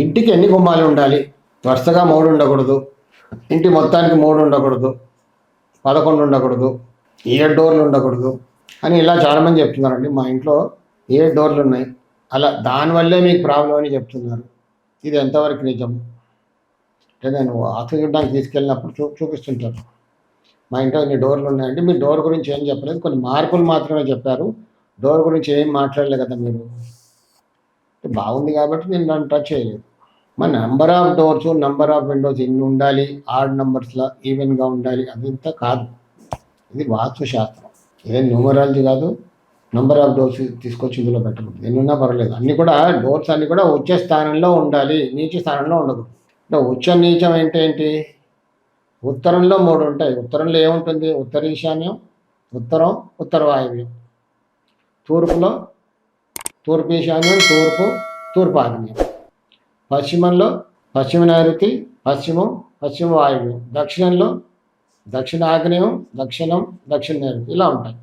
ఇంటికి ఎన్ని గుమ్మాలు ఉండాలి? వరుసగా 3 ఉండకూడదు, ఇంటి మొత్తానికి 3 ఉండకూడదు, 11 ఉండకూడదు, 7 డోర్లు ఉండకూడదు అని ఇలా చాలామంది చెప్తున్నారండి. మా ఇంట్లో 7 డోర్లు ఉన్నాయి, అలా దానివల్లే మీకు ప్రాబ్లం అని చెప్తున్నారు. ఇది ఎంతవరకు నిజం? అంటే నేను ఆఫీస్ చూడడానికి తీసుకెళ్ళినప్పుడు చూపిస్తుంటారు, మా ఇంట్లో ఇన్ని డోర్లు ఉన్నాయండి. మీ డోర్ గురించి ఏం చెప్పలేదు, కొన్ని మార్పులు మాత్రమే చెప్పారు, డోర్ గురించి ఏం మాట్లాడలేదు కదా మీరు. బాగుంది కాబట్టి నేను దాన్ని టచ్ చేయలేదు. మన number of doors, number of Windows ఎన్ని ఉండాలి, ఆడ్ నెంబర్స్లో ఈవెన్గా ఉండాలి, అదంతా కాదు. ఇది వాస్తు శాస్త్రం, ఇదేం న్యూమరాలజీ కాదు. నెంబర్ ఆఫ్ డోర్స్ తీసుకొచ్చి ఇందులో పెట్టకూడదు, ఎన్నున్నా పర్వాలేదు. అన్నీ కూడా డోర్స్ అన్నీ కూడా ఉచ్చ స్థానంలో ఉండాలి, నీచ స్థానంలో ఉండకూడదు. అంటే ఉచ్చ నీచం ఏంటి? ఉత్తరంలో 3 ఉంటాయి. ఉత్తరంలో ఏముంటుంది? ఉత్తర ఈశాన్యం, ఉత్తరం, ఉత్తర వాయువ్యం. తూర్పులో తూర్పు ఈశాన్యం, తూర్పు ఆగ్నేయం. పశ్చిమంలో పశ్చిమ నైరుతి, పశ్చిమ వాయువ్యం. దక్షిణంలో దక్షిణ ఆగ్నేయం, దక్షిణ నైరుతి. ఇలా ఉంటాయి.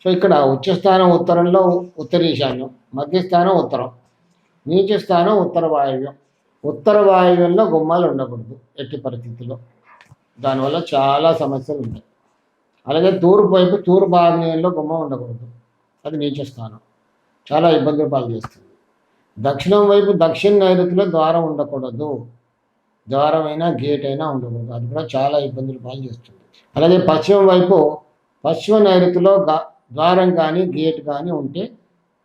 సో ఇక్కడ ఉచ్చస్థానం ఉత్తరంలో ఉత్తర ఈశాన్యం, మధ్యస్థానం ఉత్తరం, నీచ స్థానం ఉత్తర వాయువ్యం. ఉత్తర వాయువ్యంలో గుమ్మాలు ఉండకూడదు ఎట్టి పరిస్థితుల్లో, దానివల్ల చాలా సమస్యలు ఉంటాయి. అలాగే తూర్పు వైపు తూర్పు ఆగ్నేయంలో గుమ్మం ఉండకూడదు, అది నీచ స్థానం, చాలా ఇబ్బందులు పాలు చేస్తుంది. దక్షిణం వైపు దక్షిణ నైరుతిలో ద్వారం ఉండకూడదు, ద్వారం అయినా గేట్ అయినా ఉండకూడదు, అది కూడా చాలా ఇబ్బందులు పాలు చేస్తుంది. అలాగే పశ్చిమ వైపు పశ్చిమ నైరుతిలో ద్వారం కానీ గేట్ కానీ ఉంటే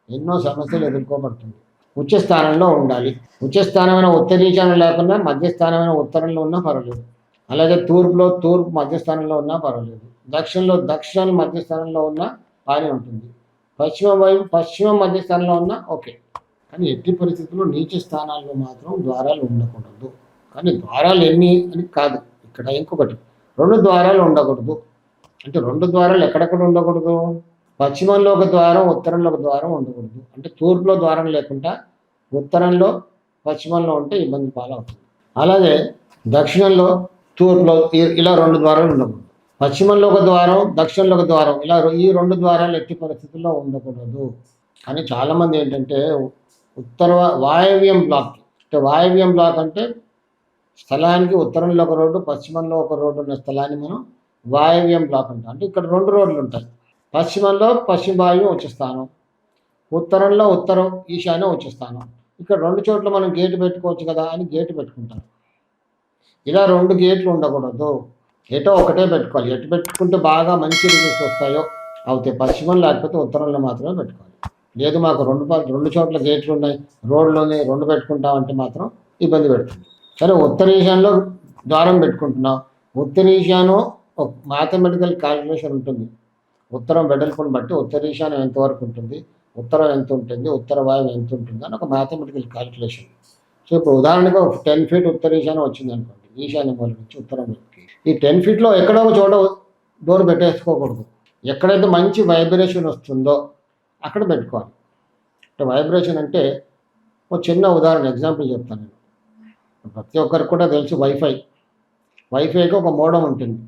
ఎన్నో సమస్యలు ఎదుర్కోబడుతుంది. ఉచ్చస్థానంలో ఉండాలి. ఉచ్చస్థానమైన ఉత్తరీశానం లేకుండా మధ్యస్థానమైన ఉత్తరంలో ఉన్నా పర్వాలేదు. అలాగే తూర్పులో తూర్పు మధ్యస్థానంలో ఉన్నా పర్వాలేదు. దక్షిణం మధ్యస్థానంలో ఉన్నా బాగానే ఉంటుంది. పశ్చిమ వైపు పశ్చిమ మధ్యస్థానంలో ఉన్నా ఓకే. కానీ ఎట్టి పరిస్థితుల్లో నీచ స్థానాల్లో మాత్రం ద్వారాలు ఉండకూడదు. కానీ ద్వారాలు ఎన్ని అని కాదు, ఇక్కడ ఇంకొకటి 2 ద్వారాలు ఉండకూడదు. అంటే 2 ద్వారాలు ఎక్కడెక్కడ ఉండకూడదు? పశ్చిమంలో ఒక ద్వారం, ఉత్తరంలో ఒక ద్వారం ఉండకూడదు. అంటే తూర్పులో ద్వారం లేకుండా ఉత్తరంలో పశ్చిమంలో ఉంటే ఇబ్బంది పాలవుతుంది. అలాగే దక్షిణంలో తూర్పులో ఇలా 2 ద్వారాలు ఉండకూడదు. పశ్చిమంలో ఒక ద్వారం, దక్షిణంలో ఒక ద్వారం, ఇలా ఈ 2 ద్వారాలు ఎట్టి పరిస్థితుల్లో ఉండకూడదు. కానీ చాలామంది ఏంటంటే ఉత్తర వాయవ్యం బ్లాక్, అంటే వాయవ్యం బ్లాక్ అంటే స్థలానికి ఉత్తరంలో ఒక రోడ్డు, పశ్చిమంలో ఒక రోడ్డు ఉన్న స్థలాన్ని మనం వాయవ్యం బ్లాక్ అంటాం. అంటే ఇక్కడ 2 రోడ్లు ఉంటాయి. పశ్చిమంలో పశ్చిమ వాయువ్యం ఉచ్చస్థానం, ఉత్తరంలో ఉత్తరం ఈశాన్యం ఉచ్చస్థానం. ఇక్కడ 2 చోట్ల మనం గేటు పెట్టుకోవచ్చు కదా అని గేటు పెట్టుకుంటాం. ఇలా 2 గేట్లు ఉండకూడదు, ఎటో ఒకటే పెట్టుకోవాలి. ఎటు పెట్టుకుంటే బాగా మంచి రిజల్ట్స్ వస్తాయో అవుతే పశ్చిమం, లేకపోతే ఉత్తరంలో మాత్రమే పెట్టుకోవాలి. లేదు మాకు 2 చోట్ల గేట్లు ఉన్నాయి, రోడ్లోనే 2 పెట్టుకుంటామంటే మాత్రం ఇబ్బంది పెడుతుంది. సరే ఉత్తర ఈశాన్యంలో ద్వారం పెట్టుకుంటున్నాం. ఉత్తర ఈశాన్యం ఒక మ్యాథమెటికల్ క్యాలిక్యులేషన్ ఉంటుంది. ఉత్తరం వెడల్పుని బట్టి ఉత్తర ఈశాన్యం ఎంతవరకు ఉంటుంది, ఉత్తరం ఎంత ఉంటుంది, ఉత్తర వాయువు ఎంత ఉంటుంది అని ఒక మ్యాథమెటికల్ క్యాలిక్యులేషన్. సో ఇప్పుడు ఉదాహరణగా 10 ఫీట్ ఉత్తర ఈశాన్యం వచ్చింది అనుకోండి, ఈశాన్యం మూల నుంచి ఉత్తరం వైపుకి. ఈ 10 ఫీట్లో ఎక్కడో ఒక చోట డోర్ పెట్టేసుకోకూడదు. ఎక్కడైతే మంచి వైబ్రేషన్ వస్తుందో అక్కడ పెట్టుకోవాలి. అంటే వైబ్రేషన్ అంటే ఒక చిన్న ఉదాహరణ ఎగ్జాంపుల్ చెప్తాను నేను. ప్రతి ఒక్కరికి కూడా తెలుసు వైఫైకి ఒక మోడం ఉంటుంది.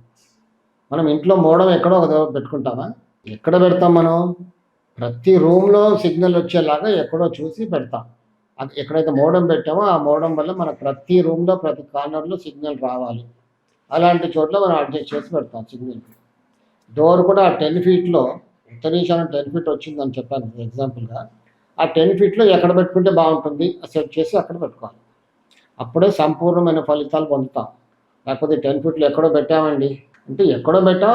మనం ఇంట్లో మోడం ఎక్కడో ఒక దగ్గర పెట్టుకుంటామా? ఎక్కడ పెడతాం మనం? ప్రతి రూమ్లో సిగ్నల్ వచ్చేలాగా ఎక్కడో చూసి పెడతాం. అది ఎక్కడైతే మోడం పెట్టామో ఆ మోడం వల్ల మనకు ప్రతి రూమ్లో ప్రతి కార్నర్లో సిగ్నల్ రావాలి. అలాంటి చోట్ల మనం అడ్జస్ట్ చేసి పెడతాం సిగ్నల్కి. డోర్ కూడా 10 ఫీట్లో ఉత్తరీశానం 10 ఫీట్ వచ్చిందని చెప్పాను ఎగ్జాంపుల్గా. ఆ 10 ఫీట్లో ఎక్కడ పెట్టుకుంటే బాగుంటుంది సెట్ చేసి అక్కడ పెట్టుకోవాలి. అప్పుడే సంపూర్ణమైన ఫలితాలు పొందుతాం. లేకపోతే 10 ఫీట్లో ఎక్కడో పెట్టామండి అంటే ఎక్కడో పెట్టా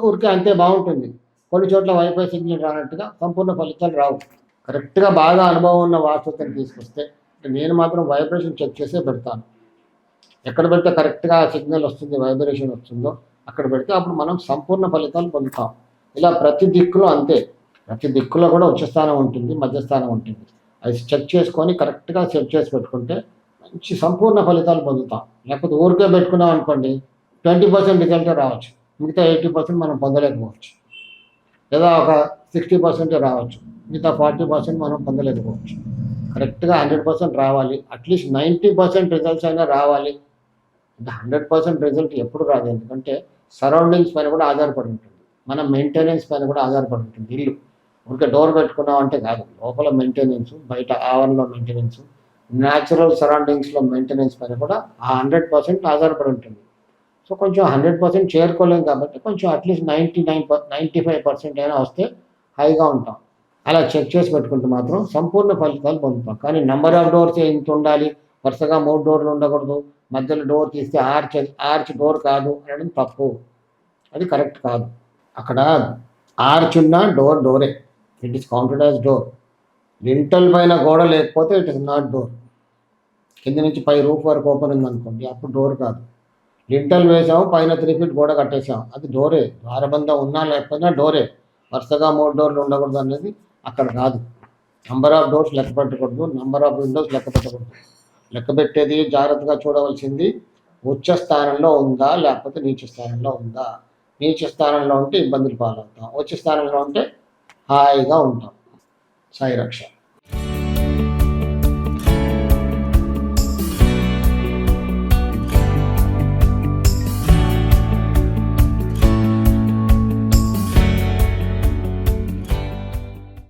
ఊరికే అంతే బాగుంటుంది. కొన్ని చోట్ల వైఫై సిగ్నల్ రానట్టుగా సంపూర్ణ ఫలితాలు రావు. కరెక్ట్గా బాగా అనుభవం ఉన్న వాస్తుని తీసుకొస్తే నేను మాత్రం వైబ్రేషన్ చెక్ చేసే పెడతాను. ఎక్కడ పెడితే కరెక్ట్గా సిగ్నల్ వస్తుంది, వైబ్రేషన్ వస్తుందో అక్కడ పెడితే అప్పుడు మనం సంపూర్ణ ఫలితాలు పొందుతాం. ఇలా ప్రతి దిక్కులో అంతే, ప్రతి దిక్కులో కూడా ఉచ్చస్థానం ఉంటుంది, మధ్యస్థానం ఉంటుంది. అది చెక్ చేసుకొని కరెక్ట్గా సెట్ చేసి పెట్టుకుంటే మంచి సంపూర్ణ ఫలితాలు పొందుతాం. లేకపోతే ఊరికే పెట్టుకున్నాం అనుకోండి 20% రిజల్టే రావచ్చు, మిగతా 80% మనం పొందలేకపోవచ్చు. లేదా ఒక 60% రావచ్చు, మిగతా 40% మనం పొందలేకపోవచ్చు. కరెక్ట్గా 100% రావాలి, అట్లీస్ట్ 90% రిజల్ట్స్ అయినా రావాలి. అంటే 100% రిజల్ట్ ఎప్పుడు రాదు, ఎందుకంటే సరౌండింగ్స్ పైన కూడా ఆధారపడి ఉంటుంది, మన మెయింటెనెన్స్ పైన కూడా ఆధారపడి ఉంటుంది. ఇల్లు ఊరికే డోర్ పెట్టుకున్నాం అంటే కాదు, లోపల మెయింటెనెన్స్, బయట ఆవరణలో మెయింటెనెన్స్, న్యాచురల్ సరౌండింగ్స్లో మెయింటెనెన్స్ పైన కూడా ఆ 100% ఆధారపడి ఉంటుంది. సో కొంచెం 100% చేరుకోలేం కాబట్టి కొంచెం అట్లీస్ట్ 95% అయినా వస్తే హైగా ఉంటాం. అలా చెక్ చేసి పెట్టుకుంటే మాత్రం సంపూర్ణ ఫలితాలు పొందుతాం. కానీ నంబర్ ఆఫ్ డోర్స్ ఇంత ఉండాలి, వరుసగా 3 డోర్లు ఉండకూడదు, మధ్యలో డోర్ తీస్తే ఆర్చ్ డోర్ కాదు అనడం తప్పు. అది కరెక్ట్ కాదు. అక్కడ ఆర్చ్ ఉన్న డోరే. It is counted as door. Lintel పైన గోడ లేకపోతే ఇట్ ఇస్ నాట్ డోర్. కింద నుంచి పై రూఫ్ వరకు ఓపెన్ ఉందనుకోండి, అప్పుడు డోర్ కాదు. లింటల్ వేసాము, పైన 3 ఫీట్ గోడ కట్టేసాము, అది డోరే. ద్వారబంధం ఉన్నా లేకపోయినా డోరే. వరుసగా 3 డోర్లు ఉండకూడదు అనేది అక్కడ కాదు. నంబర్ ఆఫ్ డోర్స్ లెక్క పెట్టకూడదు, నంబర్ ఆఫ్ విండోస్ లెక్క పెట్టకూడదు. లెక్క పెట్టేది జాగ్రత్తగా చూడవలసింది ఉచ్చ స్థానంలో ఉందా లేకపోతే నీచ స్థానంలో ఉందా. నీచ స్థానంలో ఉంటే ఇబ్బందులు పాలవుతాం, ఉచ్చ స్థానంలో ఉంటే హాయిగా ఉంటాం. సాయి రక్ష.